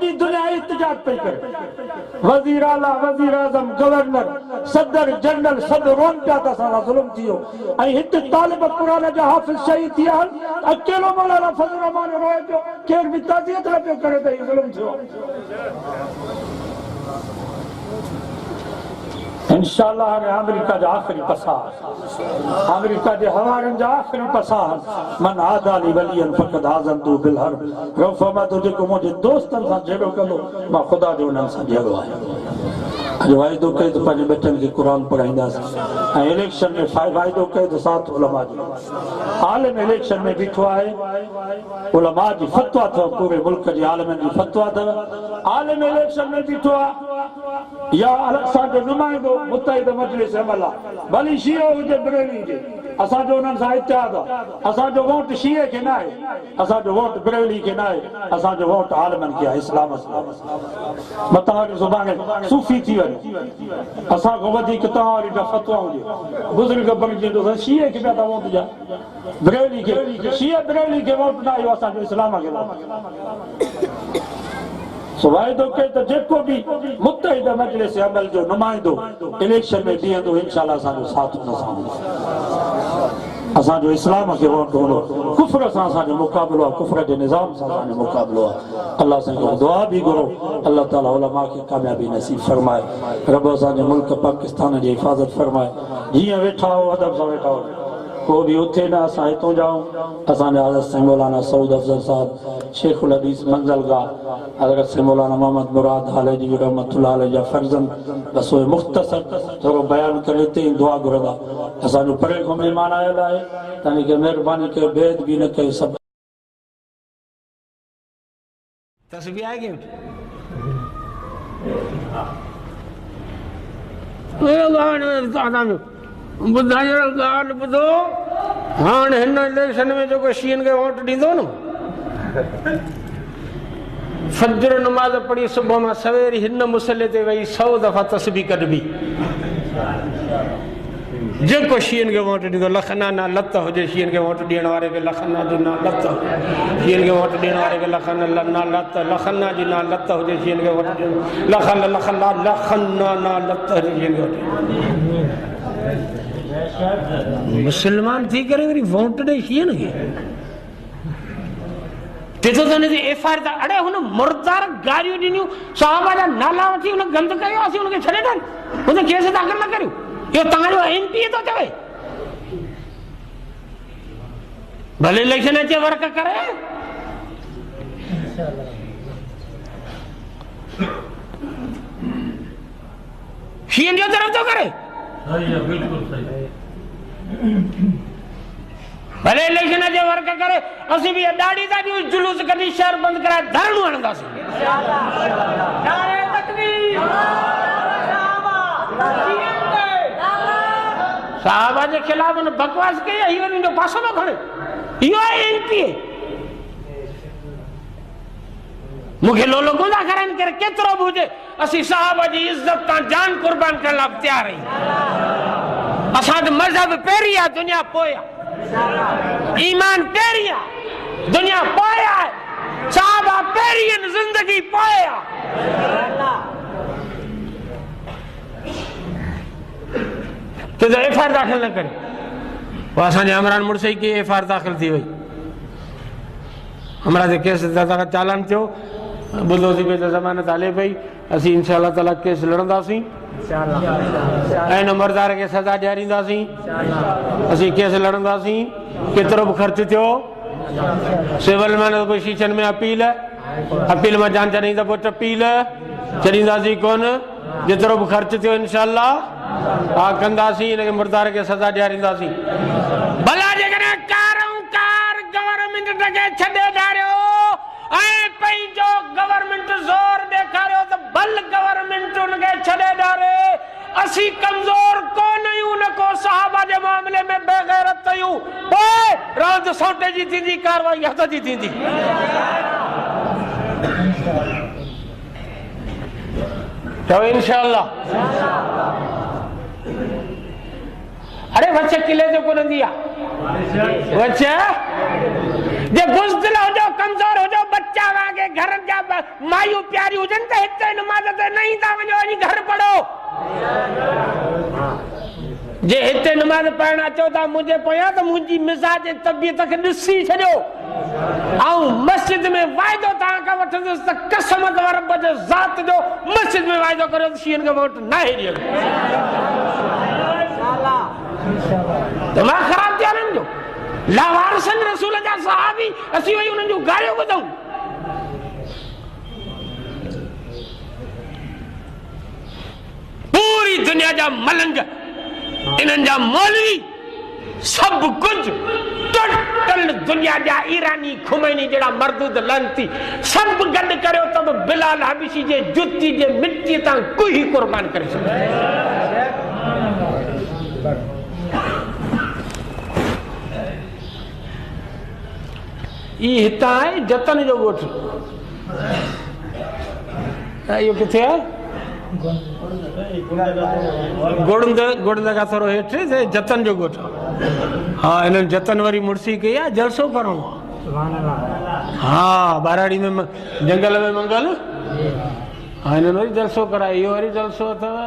सॼी दुनिया इत्तेजाज पई करे। वज़ीर आला, वज़ीर आज़म, गवर्नर, सदर, जनरल सभु रोन पिया त असां सां ज़ुल्म थी वियो। ऐं हिते तालिब क़ुरान जा हाफ़िज़ शहीद थिया आहिनि, अकेलो मौलाना फज़ल रहमान रोए पियो, केर बि ताज़ियत न पियो करे त हीउ ज़ुल्म थियो। इंशाअल्लाह हाणे अमेरिका जा आख़िरी पसाह, अमेरिका जे हवारनि जा आख़िरी पसाह, मन आदाली वलियन फ़क़द आज़नतु बिल हर्ब। रब फरमातो जेको मुंहिंजे दोस्तनि सां जहिड़ो कंदो मां ख़ुदा जो उन्हनि सां जहिड़ो आहियां। अॼु वाइदो कयो त पंहिंजे ॿचनि खे क़ुर पढ़ाईंदासीं ऐं इलेक्शन में वाइदो कयो त साथ उलमा जो। आलिम इलेक्शन में बीठो आहे, उलमा जी फतवा अथव, पूरे मुल्क जे आलिमनि जी फतवा अथव। आलिम इलेक्शन में बीठो आहे या असांजो नुमाइंदो मुत्तहिद मजलिस अमल आहे, भली शियो हुजे बरेली हुजे, असांजो उन्हनि सां इत्तेहाद आहे। असांजो वोट शिये खे न आहे, असांजो वोट बरेली खे न आहे, असांजो वोट आलिमनि खे आहे, इस्लाम मतां वरी सुभाणे सूफ़ी थी वञे, असां खां वधीक तव्हां वरी फतवा हुजे। बुज़ुर्ग बणिजी वेंदो, शिये खे पिया था वोट ॾिया, बरेली खे शिये बरेली खे वोट न आयो, असांजो इस्लाम खे वोट। वाइदो कयो त जेको बि मुत्तहिद मजलिस अमल जो नुमाइंदो इलेक्शन में बीहंदो, इंशाअल्लाह असांजो साथ हुन सां हूंदो, असांजो इस्लाम खे वोट हूंदो। कुफ्र सां असांजो मुक़ाबिलो आहे, कुफ्र जे निज़ाम सां असांजो मुक़ाबिलो आहे। अल्लाह सां दुआ बि घुरो, अल्लाह ताला उलमा खे कामयाबी नसीब फरमाए, रब असांजे मुल्क पाकिस्तान जी हिफ़ाज़त फरमाए। जीअं वेठा हो अदब सां वेठा हो, को भी उथे ना, असां हितों जाऊं। असांजा हज़रत से मौलाना सऊद अफजल साहब, शेखुल हदीस मंज़लगाह हज़रत से मौलाना मोहम्मद मुराद हालेजी रहमतुल्लाह अलैह जा फर्ज़ंद, बस उहे मुख़्तसर थोरो बयान करे हिते ई दुआ घुरंदा। असांजो परे खां महिमान आयल आहे, तव्हां खे महिरबानी कयो, भेद बि न कयो, सभु तस्बीह आहे कि ॿुधायो ॻाल्हि ॿुधो। हाणे हिन इलेक्शन में जेको शीयनि खे वोट ॾींदो न, फजर नमाज़ पढ़ी सुबुह मां सवेर हिन मुसले ते वेही 100 दफ़ा तस्बीह कढबी। जेको शीयनि खे वोट ॾींदो, लखना ना लत हुजे, शीयनि खे वोट ॾियण वारे खे लखना जी ना लत, शीयनि खे वोट ॾियण वारे खे लखना ना लत, लखना जी ना लत हुजे, शीयनि खे वोट ॾियण लखना लखना लखना ना लत हुजे, शीयनि खे वोट। मुसलमान थी करे वरी वोट ॾे शीयनि खे, ॾिठो त हुनजी एफआईआर त अड़े हुन मुर्दार गारियूं ॾिनियूं, साहबा जा नाला वठी हुन गंद कयो, असीं हुनखे छॾे ॾियनि, हुन केस दाख़िल न करियूं। इहो तव्हांजो एमपी थो चवे, भले इलेक्शन अचे वर्क करे। शीयनि जो तरफ़ थो करे, भले इलेक्शन अचे वर्क करे। असीं बि ॾाढी था ॾियूं, जुलूस कढी शहर बंदि कराए धरणो हणंदासीं। साहबा जे खिलाफ बकवास कई, इहो वरी पासो न खणे, इहो आहे एमपी। मूंखे लोलो गुंदा कराइनि करे केतिरो बि हुजे, असीं साहबा जी इज़त तां जान कुर्बान करण लाइ तयार आहियूं। असांजो मज़हब पहिरीं आहे, दुनिया पोइ आहे, ईमान पहिरीं आहे, दुनिया पोइ आहे, साहबा पहिरीं आहिनि, ज़िंदगी पोइ आहे। एफआईआर दाख़िल न करे, पोइ असांजे इमरान मुर्सी खे एफआईआर दाख़िल थी वई, हमरा ते केस चालान थियो, ॿुधोसीं पई त ज़मानत हले पई, असीं इंशाअल्लाह ताला केस लड़ंदासीं ऐं नंबरदार खे सज़ा ॾियारींदासीं, असीं केस लड़ंदासीं। केतिरो बि ख़र्च थियो, सिविल में न कोई शीशनि में अपील, अपील में जान छॾीं त पोइ टपील छॾींदासीं कोन, जेतिरो बि ख़र्च थियो इंशाअल्लाह हा कंदासीं, हिनखे मुर्दार खे सज़ा ॾियारींदासीं। भला जेकॾहिं कार गवर्नमेंट खे छॾे ॾारियो ऐं पंहिंजो गवर्नमेंट ज़ोर ॾेखारियो त भल गवर्नमेंट हुनखे छॾे ॾारे। असीं कमज़ोर कोन आहियूं, न को साहबा जे मामले में बेग़ैरत आहियूं। पोइ रांदि सोटे जी थींदी, कारवाई हथ जी थींदी। तो इंशाअल्लाह अरे बच्चे किले जो कोन दिया, बच्चे जे बुज़दिल हो जाओ, कमजोर हो जाओ, बच्चा वागे घर जा मायू प्यारी हुजन त हिते नमाज ते नहीं था वञो, वञी घर पढ़ो। जे हिते नमाज पढ़ण अचो था मुझे पोयां त मुंहिंजी मिजाज तबियत खे ॾिसी छॾियो। ऐं मस्जिद में वाइदो तव्हां खां वठंदुसि त कसम अथव रब जे ज़ात जो, मस्जिद में वाइदो करियो त शींहनि खे वोट न ॾियो। दिमाग़ ख़राब थिया आहिनि जो लावारसन रसूल जा सहाबी असीं वही उन्हनि जूं ॻाल्हियूं ॿुधूं। पूरी दुनिया जा मलंग, इन्हनि जा मौलवी, सब कुछ टोटल दुनिया जा ईरानी खुमैनी जड़ा मरदूद लंती सब गड करियो तब बिलाल हबशी जे जुती जे मिट्टी ता कोई कुर्बान करे सके। ई हिता है जतन जो गोठ, यो किथे है गुड़द का थोरो हेठ जतन जो गोठ। हाँ इन जतन वारी मुर्सी कई है जलसो करो। हाँ बाराड़ी में जंगल में मंगल। हाँ इन जलसो कराई, यो वरी जलसो अथव